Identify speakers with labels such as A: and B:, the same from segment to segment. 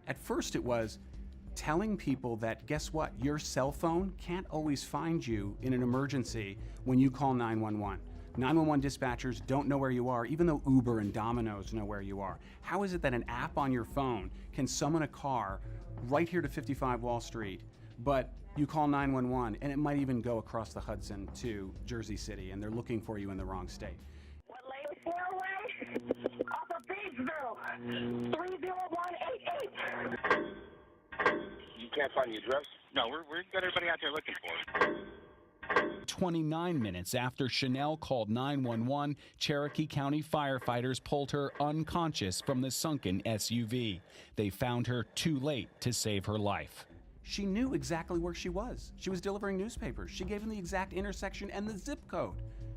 A: At first it was telling people that, guess what, your cell phone can't always find you in an emergency when you call 911. 911 dispatchers don't know where you are, even though Uber and Domino's know where you are. How is it that an app on your phone can summon a car right here to 55 Wall Street, but you call 911 and it might even go across the Hudson to Jersey City and they're looking for you in the wrong state?
B: What lane? 4-way? Upper Beachville, 30188.
C: You can't find the address? No, we've got everybody out there looking for it.
D: 29 minutes after Chanel called 911, Cherokee County firefighters pulled her unconscious from the sunken SUV. They found her too late to save her life.
A: She knew exactly where she was. She was delivering newspapers. She gave them the exact intersection and the zip code,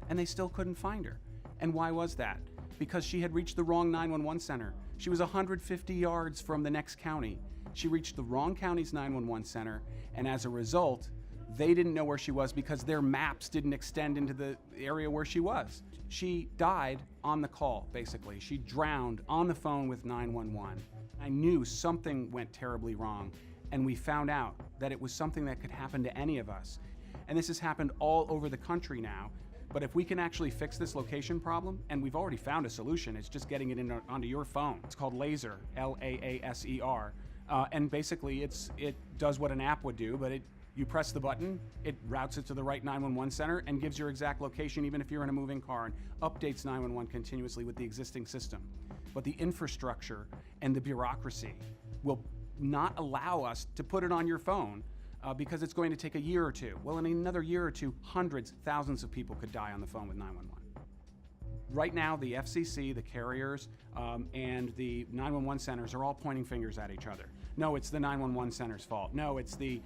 A: and they still couldn't find her. And why was that? Because she had reached the wrong 911 center. She was 150 yards from the next county. She reached the wrong county's 911 center, and as a result, they didn't know where she was because their maps didn't extend into the area where she was. She died on the call, basically. She drowned on the phone with 911. I knew something went terribly wrong, and we found out that it was something that could happen to any of us. And this has happened all over the country now. But if we can actually fix this location problem, and we've already found a solution, it's just getting it onto your phone. It's called Laser, L-A-A-S-E-R. And basically it does what an app would do, but you press the button, it routes it to the right 911 center and gives your exact location even if you're in a moving car, and updates 911 continuously with the existing system. But the infrastructure and the bureaucracy will not allow us to put it on your phone because it's going to take a year or two. Well, in another year or two, hundreds, thousands of people could die on the phone with 911. Right now, the FCC, the carriers, and the 911 centers are all pointing fingers at each other. No, it's the 911 center's fault. No, it's the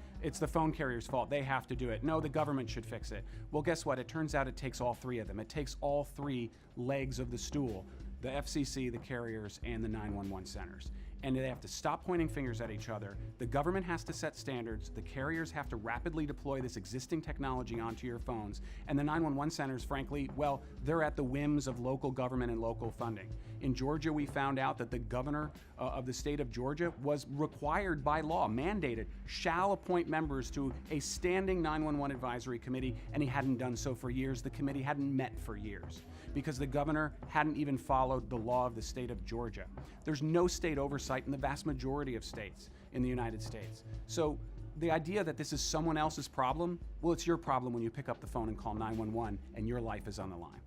A: phone carrier's fault. They have to do it. No, the government should fix it. Well, guess what? It turns out it takes all three of them. It takes all three legs of the stool: the FCC, the carriers, and the 911 centers. And they have to stop pointing fingers at each other. The government has to set standards. The carriers have to rapidly deploy this existing technology onto your phones. And the 911 centers, frankly, well, they're at the whims of local government and local funding. In Georgia, we found out that the governor of the state of Georgia was required by law, mandated, shall appoint members to a standing 911 advisory committee, and he hadn't done so for years. The committee hadn't met for years because the governor hadn't even followed the law of the state of Georgia. There's no state oversight in the vast majority of states in the United States. So the idea that this is someone else's problem, well, it's your problem when you pick up the phone and call 911 and your life is on the line.